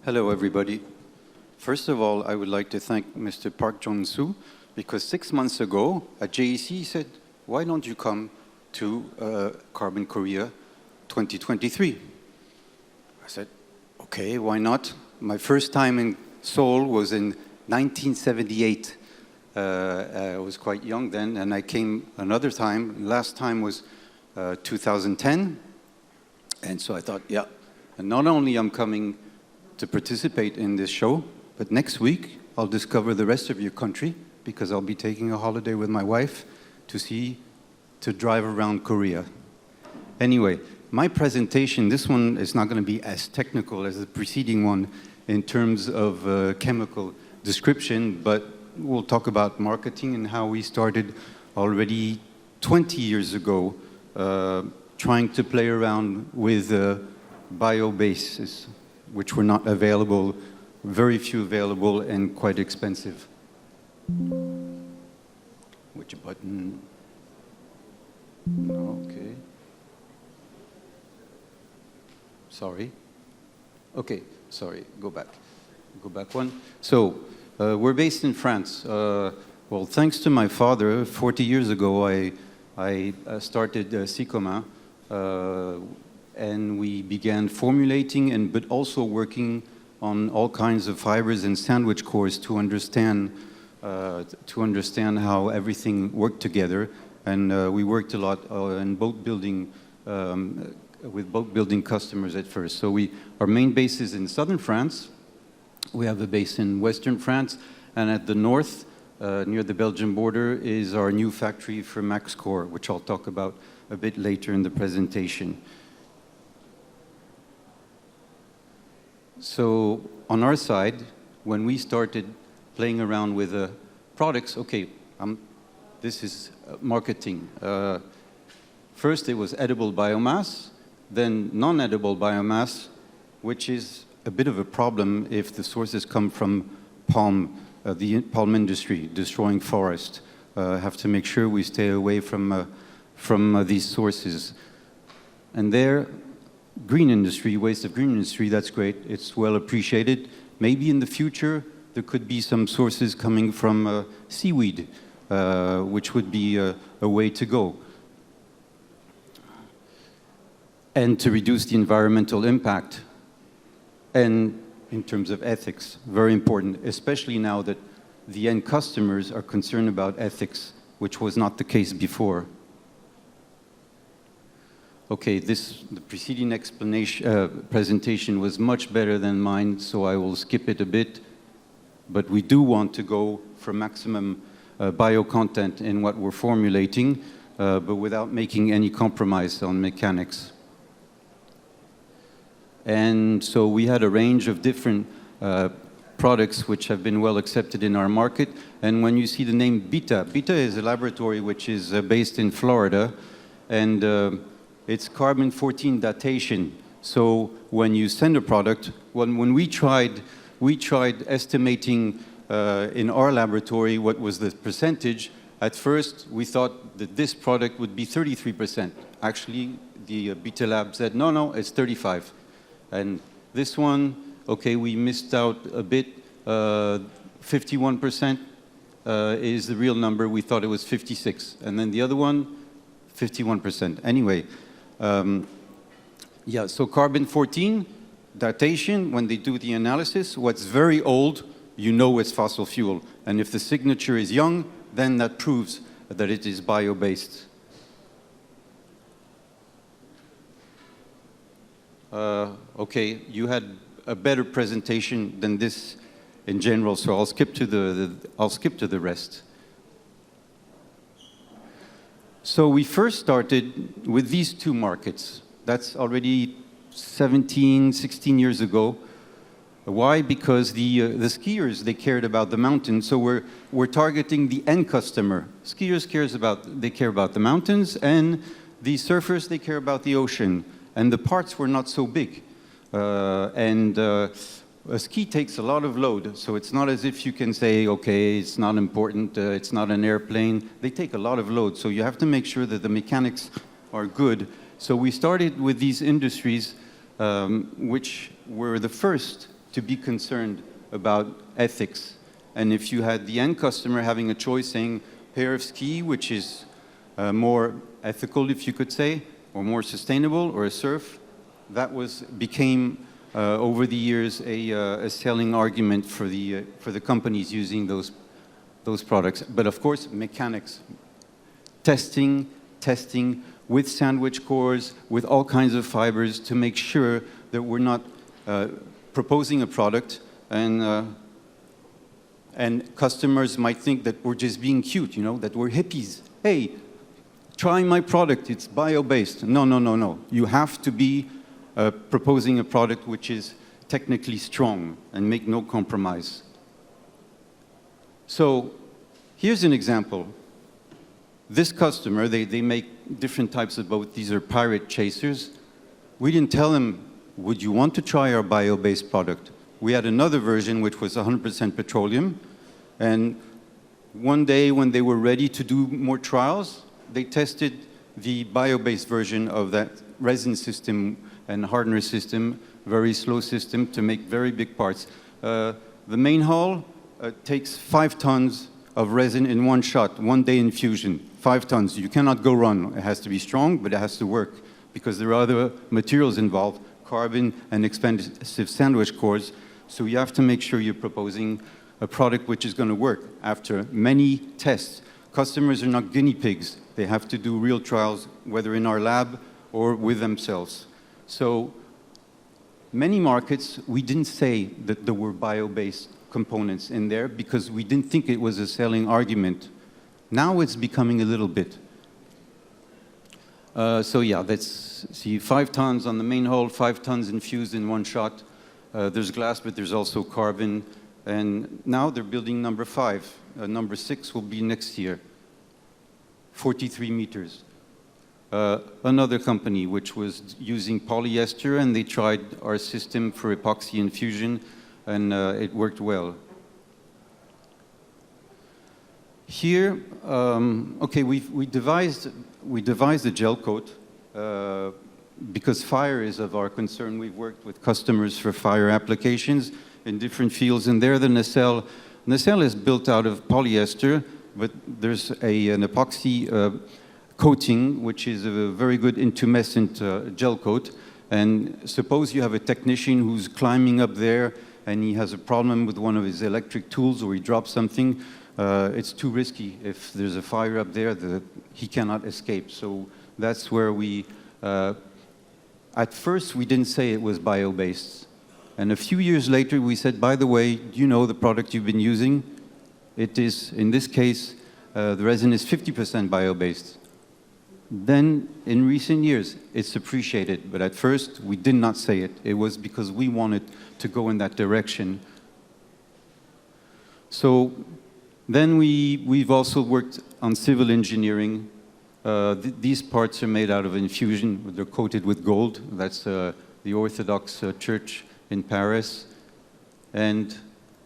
Hello, everybody. First of all, I would like to thank Mr. Park Jong-soo, because 6 months ago at JEC, he said, why don't you come to Carbon Korea 2023? I said, okay, why not? My first time in Seoul was in 1978. I was quite young then, and I came another time. Last time was 2010. And so I thought, yeah, and not only I'm coming to participate in this show, but next week I'll discover the rest of your country, because I'll be taking a holiday with my wife to drive around Korea. Anyway, my presentation, this one is not going to be as technical as the preceding one in terms of chemical description, but we'll talk about marketing and how we started already 20 years ago trying to play around with bio-bases, which were not available, very few available, and quite expensive. Which button? No, okay. Sorry. Okay, sorry, go back. Go back one. So, we're based in France. Well, thanks to my father, 40 years ago, I started SICOMIN, and we began formulating but also working on all kinds of fibers and sandwich cores to understand how everything worked together. And we worked a lot in boat building, with boat building customers at first. So our main base is in southern France. We have a base in western France, and at the north, near the Belgian border, is our new factory for MaxCore, which I'll talk about a bit later in the presentation. So on our side, when we started playing around with products, okay, this is marketing. First it was edible biomass, then non-edible biomass, which is a bit of a problem if the sources come from the palm industry, destroying forest. Have to make sure we stay away from these sources. And there, green industry, waste of green industry, that's great. It's well appreciated. Maybe in the future, there could be some sources coming from seaweed, which would be a way to go. And to reduce the environmental impact. And in terms of ethics, very important, especially now that the end customers are concerned about ethics, which was not the case before. Okay, the preceding presentation was much better than mine, so I will skip it a bit. But we do want to go for maximum bio content in what we're formulating, but without making any compromise on mechanics. And so we had a range of different products which have been well accepted in our market. And when you see the name Beta is a laboratory which is based in Florida, and it's carbon-14 datation. So when you send a product, when we tried estimating in our laboratory what was the percentage. At first, we thought that this product would be 33%. Actually, the Beta Lab said, no, it's 35. And this one, okay, we missed out a bit. 51% is the real number. We thought it was 56. And then the other one, 51%. Anyway, yeah, so carbon-14 datation, when they do the analysis, what's very old, you know it's fossil fuel. And if the signature is young, then that proves that it is bio-based. Okay, you had a better presentation than this in general, so I'll skip to the rest. So we first started with these two markets. That's already 17, 16 years ago. Why? Because the skiers, they cared about the mountains, so we're targeting the end customer. Skiers they care about the mountains, and the surfers, they care about the ocean. And the parts were not so big. A ski takes a lot of load, so it's not as if you can say, okay, it's not important, it's not an airplane. They take a lot of load, so you have to make sure that the mechanics are good. So we started with these industries, which were the first to be concerned about ethics. And if you had the end customer having a choice saying pair of ski, which is more ethical, if you could say, or more sustainable, or a surf, that became over the years a selling argument for the companies using those products. But of course, mechanics, testing with sandwich cores, with all kinds of fibers to make sure that we're not proposing a product and customers might think that we're just being cute, you know, that we're hippies. Hey, try my product, it's bio-based. No, no, no, no. You have to be proposing a product which is technically strong and make no compromise. So here's an example. This customer, they make different types of boats. These are pirate chasers. We didn't tell them, would you want to try our bio-based product? We had another version which was 100% petroleum. And one day when they were ready to do more trials, they tested the bio-based version of that resin system and hardener system, very slow system to make very big parts. The main hull takes 5 tons of resin in one shot, 1 day infusion, 5 tons. You cannot go wrong. It has to be strong, but it has to work because there are other materials involved, carbon and expensive sandwich cores. So you have to make sure you're proposing a product which is going to work after many tests. Customers are not guinea pigs. They have to do real trials, whether in our lab or with themselves. So many markets, we didn't say that there were bio-based components in there because we didn't think it was a selling argument. Now it's becoming a little bit. So yeah, let's see, 5 tons on the main hull, 5 tons infused in one shot. There's glass, but there's also carbon. And now they're building number 5. Number 6 will be next year, 43 meters. Another company which was using polyester, and they tried our system for epoxy infusion, and it worked well. Here, okay, we devised a gel coat because fire is of our concern. We've worked with customers for fire applications in different fields, and there the nacelle is built out of polyester, but there's an epoxy coating, which is a very good intumescent gel coat. And suppose you have a technician who's climbing up there and he has a problem with one of his electric tools or he drops something, it's too risky. If there's a fire up there, he cannot escape. So that's where we, at first we didn't say it was bio-based. And a few years later we said, by the way, do you know the product you've been using? It is, in this case, the resin is 50% bio-based. Then, in recent years, it's appreciated. But at first, we did not say it. It was because we wanted to go in that direction. So then we've also worked on civil engineering. These parts are made out of infusion. They're coated with gold. That's the Orthodox Church in Paris. And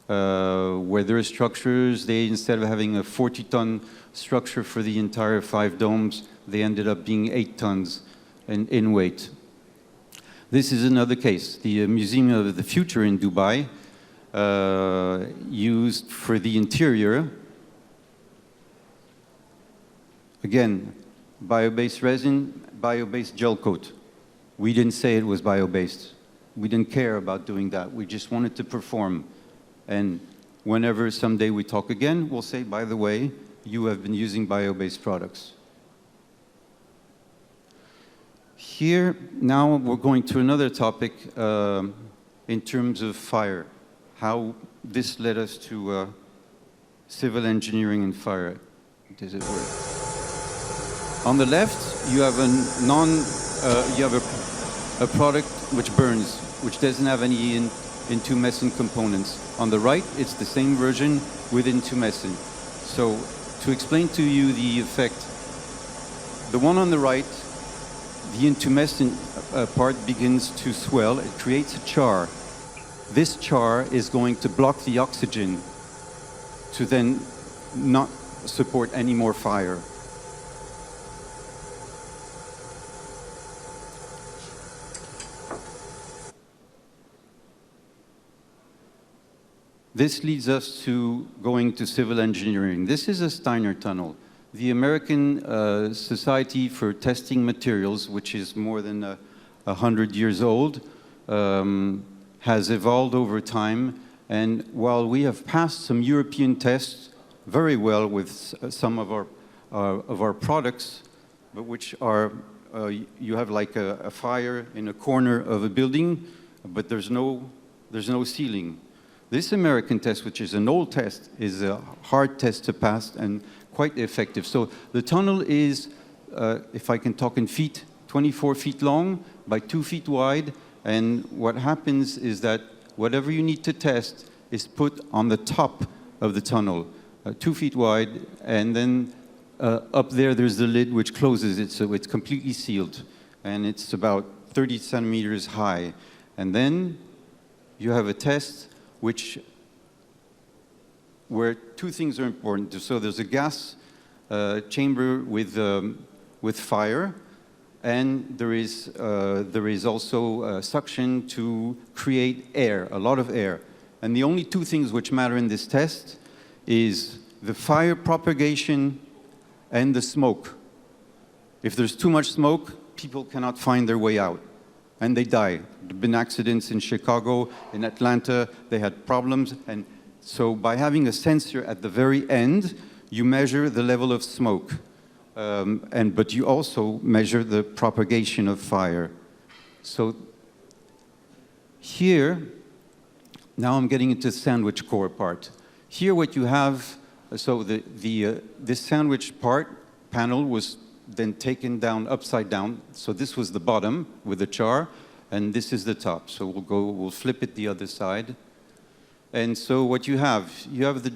where there are structures, instead of having a 40-ton structure for the entire 5 domes, they ended up being 8 tons in weight. This is another case. The Museum of the Future in Dubai used for the interior, again, bio-based resin, bio-based gel coat. We didn't say it was bio-based. We didn't care about doing that. We just wanted to perform. And whenever someday we talk again, we'll say, by the way, you have been using bio-based products. Here, now we're going to another topic in terms of fire, how this led us to civil engineering and fire. Does it work? On the left, you have a product which burns, which doesn't have any intumescent components. On the right, it's the same version with intumescent. So to explain to you the effect, the one on the right, the intumescent part begins to swell. It creates a char. This char is going to block the oxygen to then not support any more fire. this leads us to going to civil engineering. This is a Steiner tunnel. The American Society for Testing Materials, which is more than 100 years old, has evolved over time. And while we have passed some European tests very well with some of our products, but which are, you have like a fire in a corner of a building, but there's no ceiling. This American test, which is an old test, is a hard test to pass and quite effective. So the tunnel is, if I can talk in feet, 24 feet long by 2 feet wide. And what happens is that whatever you need to test is put on the top of the tunnel, 2 feet wide, and then up there's the lid which closes it, so it's completely sealed. And it's about 30 centimeters high. And then you have a test where two things are important. So there's a gas chamber with fire, and there is also suction to create air, a lot of air. And the only two things which matter in this test is the fire propagation and the smoke. If there's too much smoke, people cannot find their way out, and they die. There have been accidents in Chicago, in Atlanta, they had problems, and so by having a sensor at the very end, you measure the level of smoke, but you also measure the propagation of fire. So here, now I'm getting into the sandwich core part. Here what you have, so this sandwich panel was then taken down upside down. So this was the bottom with the char, and this is the top. So we'll flip it the other side. And so what you have the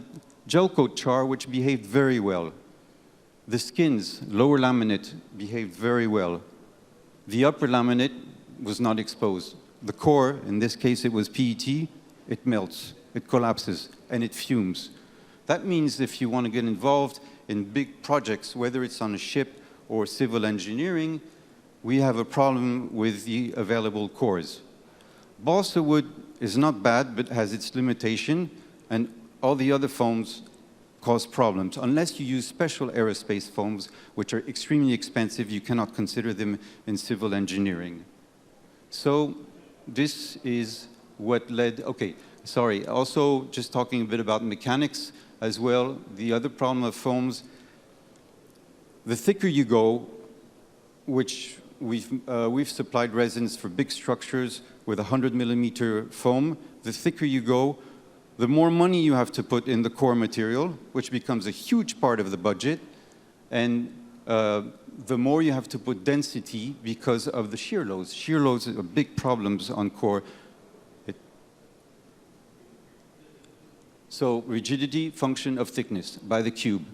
gel coat char, which behaved very well. The skins, lower laminate, behaved very well. The upper laminate was not exposed. The core, in this case it was PET, it melts, it collapses, and it fumes. That means if you want to get involved in big projects, whether it's on a ship or civil engineering, we have a problem with the available cores. Balsa wood is not bad, but has its limitation, and all the other foams cause problems. Unless you use special aerospace foams, which are extremely expensive, you cannot consider them in civil engineering. So this is what led, okay, sorry, also just talking a bit about mechanics as well. The other problem of foams, the thicker you go, which we've supplied resins for big structures with 100 millimeter foam, the thicker you go, the more money you have to put in the core material, which becomes a huge part of the budget, and the more you have to put density because of the shear loads. Shear loads are big problems on core. So rigidity, function of thickness by the cube.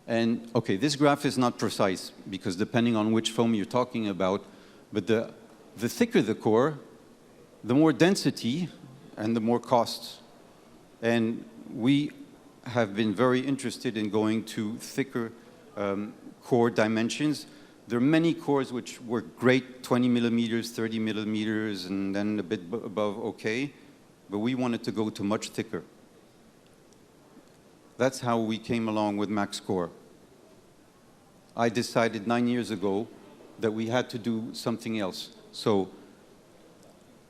And okay, this graph is not precise because depending on which foam you're talking about, but the thicker the core, the more density and the more costs. And we have been very interested in going to thicker core dimensions. There are many cores which work great, 20 millimeters, 30 millimeters, and then a bit above okay, but we wanted to go to much thicker. That's how we came along with MaxCore. I decided 9 years ago that we had to do something else. So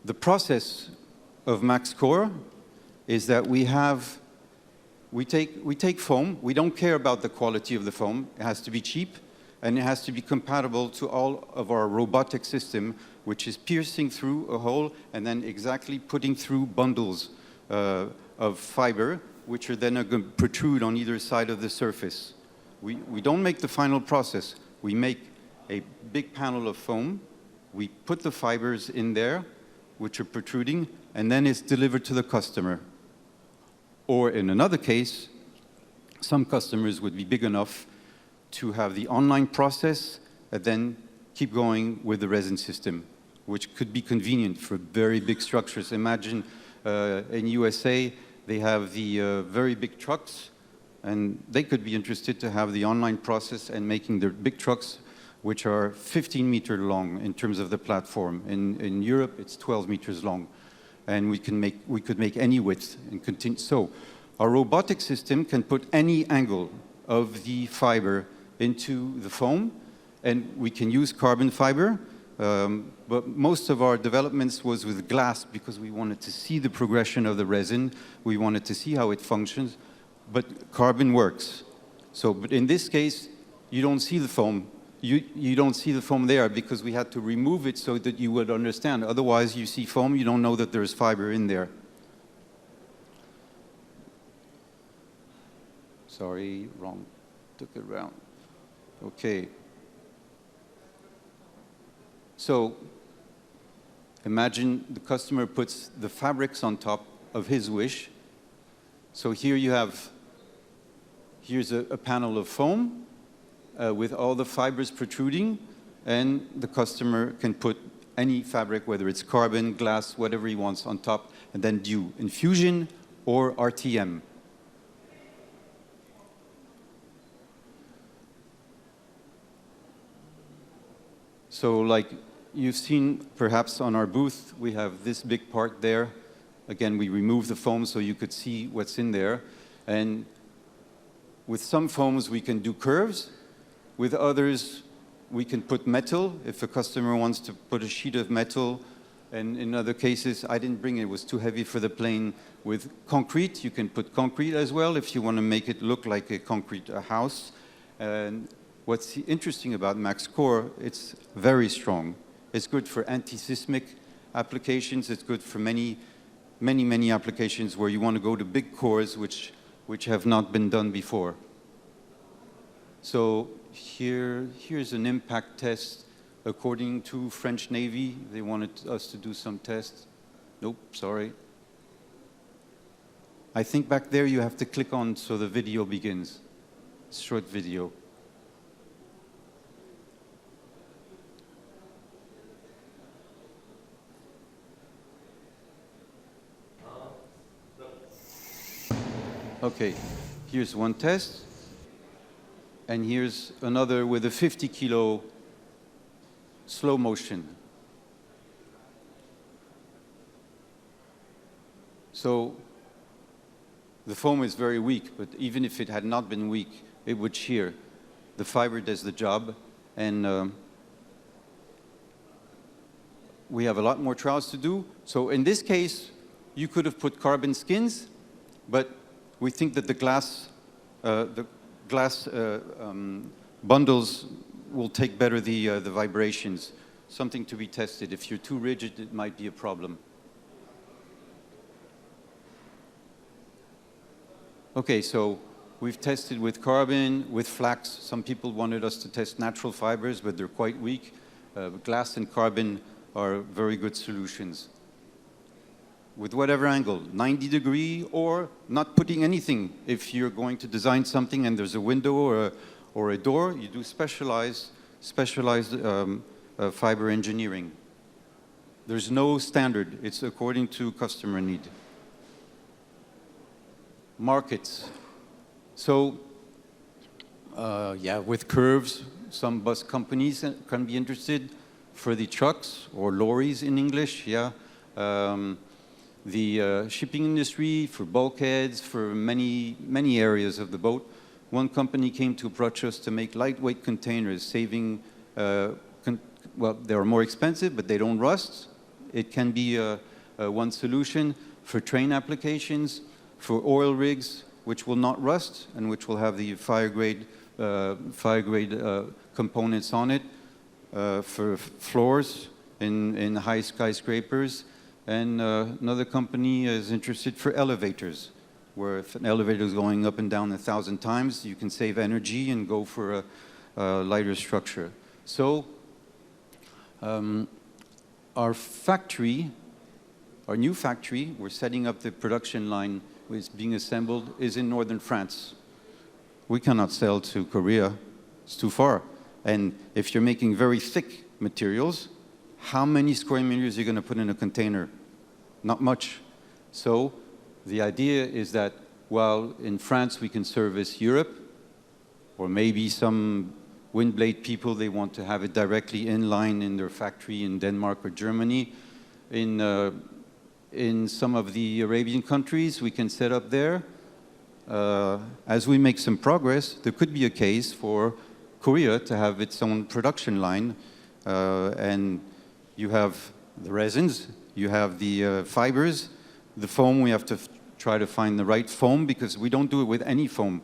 the process of MaxCore is that we take foam. We don't care about the quality of the foam. It has to be cheap, and it has to be compatible to all of our robotic system, which is piercing through a hole and then exactly putting through bundles of fiber, which are then going to protrude on either side of the surface. We don't make the final process. We make a big panel of foam. We put the fibers in there, which are protruding, and then it's delivered to the customer. Or in another case, some customers would be big enough to have the online process and then keep going with the resin system, which could be convenient for very big structures. Imagine in USA, they have the very big trucks, and they could be interested to have the online process and making their big trucks which are 15 meters long in terms of the platform. In Europe, it's 12 meters long. And we could make any width and continue. So our robotic system can put any angle of the fiber into the foam, and we can use carbon fiber. But most of our developments was with glass because we wanted to see the progression of the resin. We wanted to see how it functions, but carbon works. So, but in this case, you don't see the foam. You don't see the foam there because we had to remove it so that you would understand. Otherwise, you see foam, you don't know that there's fiber in there. Sorry, wrong. Took it around. Okay. So imagine the customer puts the fabrics on top of his wish. So here you have, here's a panel of foam with all the fibers protruding, and the customer can put any fabric, whether it's carbon, glass, whatever he wants on top, and then do infusion or RTM. So like you've seen perhaps on our booth, we have this big part there. Again, we remove the foam so you could see what's in there. And with some foams, we can do curves. With others, we can put metal if a customer wants to put a sheet of metal. And in other cases, I didn't bring it, it was too heavy for the plane. With concrete, you can put concrete as well if you want to make it look like a concrete house. And what's interesting about Max Core, it's very strong. It's good for anti-seismic applications. It's good for many applications where you want to go to big cores which have not been done before. So here's an impact test. According to French Navy, they wanted us to do some tests. Nope, sorry. I think back there you have to click on so the video begins. Short video. Okay, here's one test, and here's another with a 50 kilo slow motion. So the foam is very weak, but even if it had not been weak, it would shear. The fiber does the job, and we have a lot more trials to do. So in this case, you could have put carbon skins, but we think that the glass bundles will take better the vibrations. Something to be tested. If you're too rigid, it might be a problem. Okay, so we've tested with carbon, with flax. Some people wanted us to test natural fibers, but they're quite weak. Glass and carbon are very good solutions. With whatever angle, 90 degree or not putting anything. If you're going to design something and there's a window or a door, you do specialized fiber engineering. There's no standard. It's according to customer need. Markets. So, yeah, with curves, some bus companies can be interested for the trucks or lorries in English, yeah. The shipping industry, for bulkheads, for many areas of the boat. One company came to approach us to make lightweight containers, saving, well, they're more expensive, but they don't rust. It can be one solution for train applications, for oil rigs, which will not rust and which will have the fire grade components on it, for floors in high skyscrapers. And another company is interested for elevators, where if an elevator is going up and down 1,000 times, you can save energy and go for a lighter structure. So our factory, our new factory, we're setting up the production line, which is being assembled, is in northern France. We cannot sell to Korea, it's too far. And if you're making very thick materials, how many square meters are you going to put in a container? Not much. So the idea is that while in France we can service Europe, or maybe some wind blade people, they want to have it directly in line in their factory in Denmark or Germany. In some of the Arabian countries, we can set up there. As we make some progress, there could be a case for Korea to have its own production line, and you have the resins, you have the fibers, the foam. We have to try to find the right foam, because we don't do it with any foam.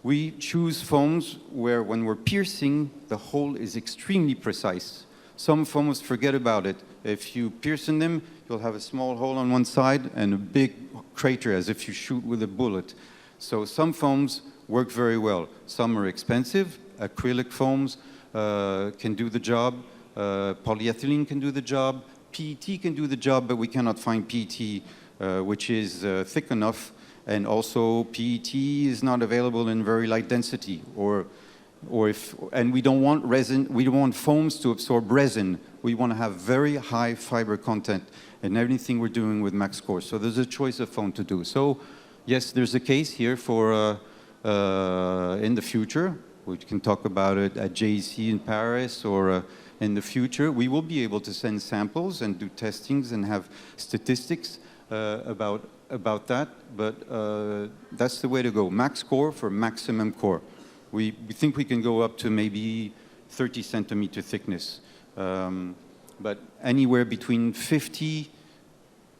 We choose foams where when we're piercing, the hole is extremely precise. Some foams, forget about it. If you pierce in them, you'll have a small hole on one side and a big crater as if you shoot with a bullet. So some foams work very well. Some are expensive. Acrylic foams can do the job. Polyethylene can do the job. PET can do the job, but we cannot find PET which is thick enough. And also PET is not available in very light density, and we don't want resin, we don't want foams to absorb resin. We want to have very high fiber content in everything we're doing with MaxCore. So there's a choice of foam to do. So yes, there's a case here for in the future. We can talk about it at JEC in Paris, or in the future we will be able to send samples and do testings and have statistics about that. But that's the way to go. MaxCore for maximum core. We think we can go up to maybe 30 centimeter thickness, but anywhere between 50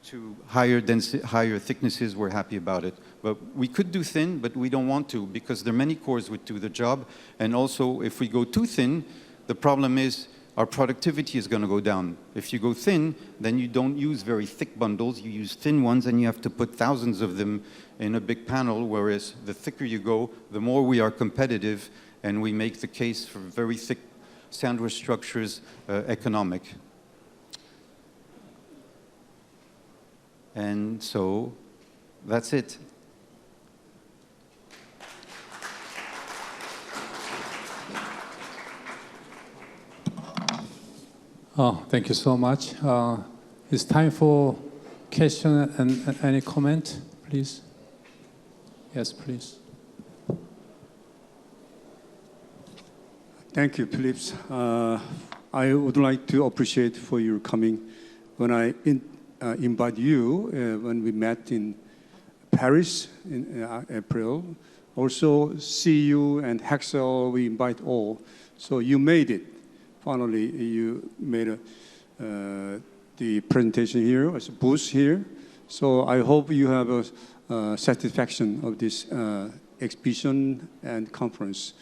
to higher thicknesses, we're happy about it. But we could do thin, but we don't want to, because there are many cores which do the job. And also, if we go too thin, the problem is our productivity is going to go down. If you go thin, then you don't use very thick bundles. You use thin ones, and you have to put thousands of them in a big panel, whereas the thicker you go, the more we are competitive, and we make the case for very thick sandwich structures economic. And so that's it. Oh, thank you so much. It's time for question and any comment, please. Yes, please. Thank you, Philippe. I would like to appreciate for your coming. When I invite you, when we met in Paris in April, also CU and Hexel, we invite all. So you made it. Finally, you made the presentation here, as a booth here. So I hope you have a satisfaction of this exhibition and conference.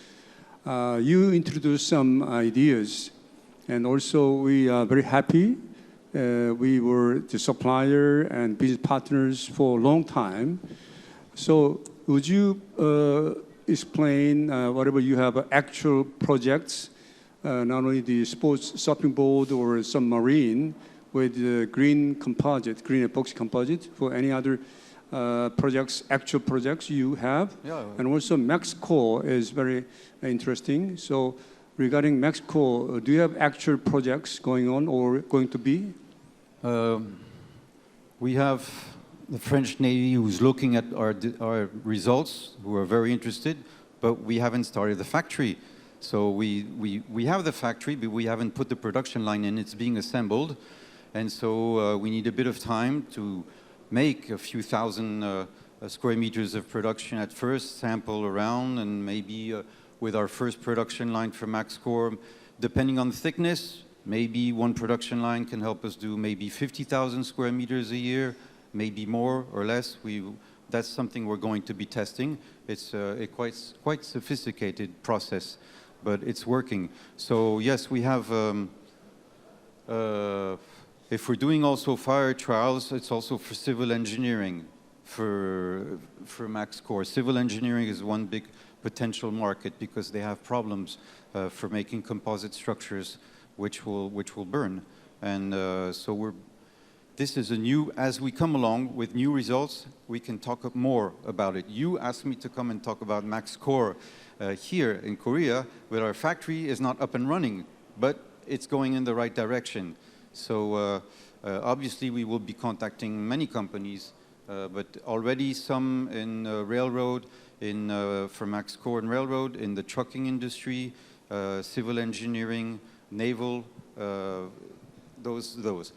You introduced some ideas, and also we are very happy. We were the supplier and business partners for a long time. So would you explain whatever you have actual projects, not only the sports surfing board or submarine with green epoxy composite, for any other projects, actual projects you have? Yeah. And also MaxCore is very interesting. So regarding MaxCore, do you have actual projects going on or going to be? We have the French Navy who's looking at our results, who are very interested, but we haven't started the factory. So we have the factory, but we haven't put the production line in. It's being assembled. And so we need a bit of time to make a few thousand square meters of production at first, sample around, and maybe with our first production line for MaxCore, depending on the thickness, maybe one production line can help us do maybe 50,000 square meters a year, maybe more or less. That's something we're going to be testing. It's a quite sophisticated process, but it's working. So yes, we have, if we're doing also fire trials, it's also for civil engineering for MaxCore. Civil engineering is one big potential market because they have problems for making composite structures which will burn. And so this is a new, as we come along with new results, we can talk more about it. You asked me to come and talk about MaxCore here in Korea, but our factory is not up and running, but it's going in the right direction. So obviously we will be contacting many companies, but already some in railroad, for MaxCore and railroad, in the trucking industry, civil engineering, naval, those.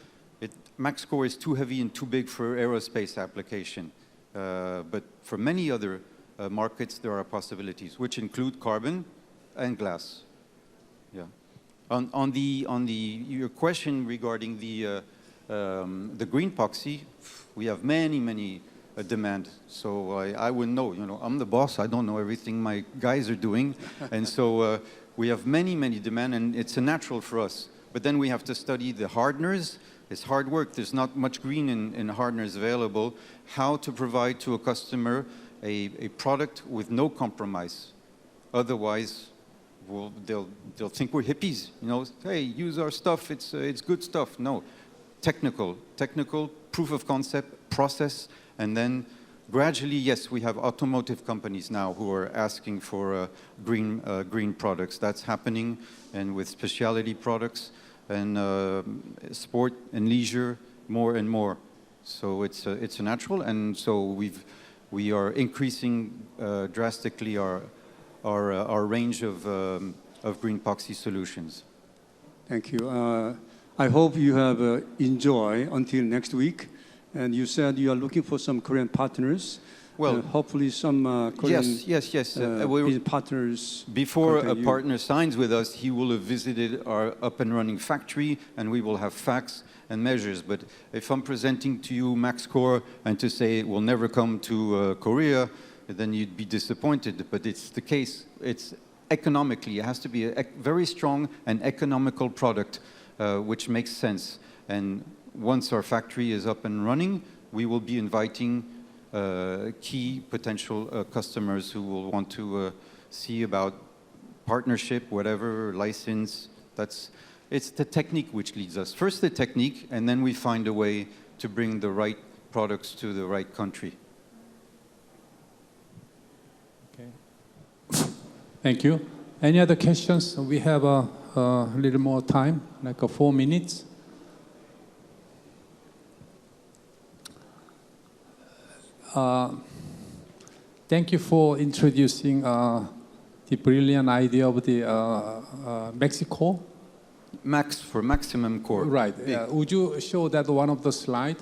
MaxCore is too heavy and too big for aerospace application. But for many other markets, there are possibilities, which include carbon and glass. Yeah. On your question regarding the green epoxy, we have many demand. So I wouldn't know. You know, I'm the boss. I don't know everything my guys are doing, and so we have many demand, and it's a natural for us. But then we have to study the hardeners. It's hard work. There's not much green in hardeners available. How to provide to a customer a product with no compromise. Otherwise, well, they'll think we're hippies. You know, hey, use our stuff. It's good stuff. No, technical proof of concept process, and then gradually, yes, we have automotive companies now who are asking for green products. That's happening, and with specialty products and sport and leisure, more and more. So it's a natural, and so we are increasing drastically our range of green epoxy solutions. Thank you. I hope you have enjoy until next week. And you said you are looking for some Korean partners. Well, hopefully some Korean yes. partners. Before a partner signs with us, he will have visited our up and running factory, and we will have facts and measures. But if I'm presenting to you MaxCore and to say it will never come to Korea, then you'd be disappointed. But it's the case. It's economically, it has to be a very strong and economical product, which makes sense. And once our factory is up and running, we will be inviting key potential customers who will want to see about partnership, whatever, license. It's the technique which leads us. First the technique, and then we find a way to bring the right products to the right country. Okay. Thank you. Any other questions? We have a little more time, like 4 minutes. Thank you for introducing the brilliant idea of the Mexico. Max for maximum core. Right. Would you show that one of the slide?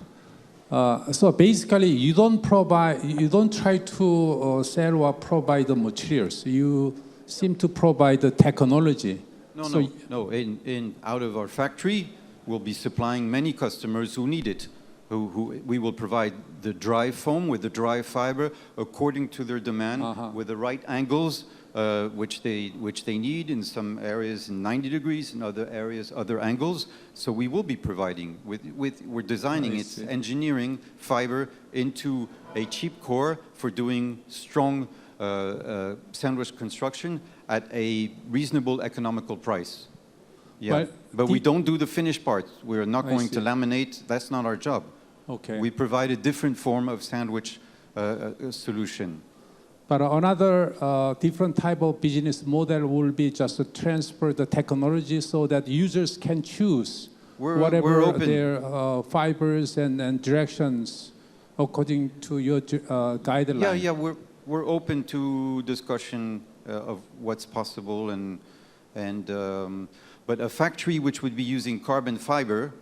So basically, you don't try to sell or provide the materials. You seem to provide the technology. No. Out of our factory, we'll be supplying many customers who need it. Who we will provide the dry foam with the dry fiber according to their demand, with the right angles, which they need in some areas in 90 degrees, in other areas other angles. So we will be providing we're designing engineering fiber into a cheap core for doing strong sandwich construction at a reasonable economical price. Yeah, but we don't do the finished parts. We're not going to laminate. That's not our job. Okay. We provide a different form of sandwich solution. But another different type of business model will be just to transfer the technology so that users can choose whatever their fibers and directions according to your guidelines. Yeah, we're open to discussion of what's possible but a factory which would be using carbon fiber,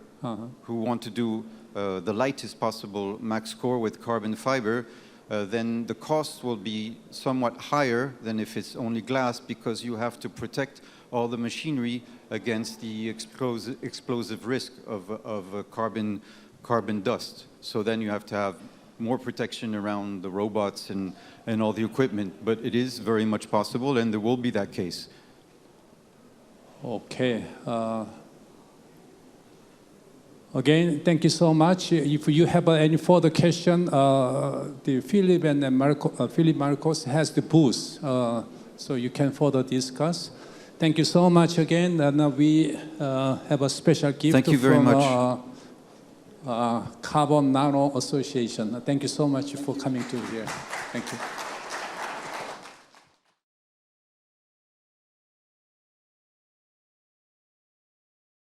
who want to do the lightest possible MaxCore with carbon fiber, then the cost will be somewhat higher than if it's only glass, because you have to protect all the machinery against the explosive risk of carbon dust. So then you have to have more protection around the robots and all the equipment. But it is very much possible, and there will be that case. Okay. Again, thank you so much. If you have any further question, the Philippe and Philippe Marcos has the booth, so you can further discuss. Thank you so much again, and we have a special gift Thank you very from much. Carbon Nano Association. Thank you so much for coming to here. Thank you.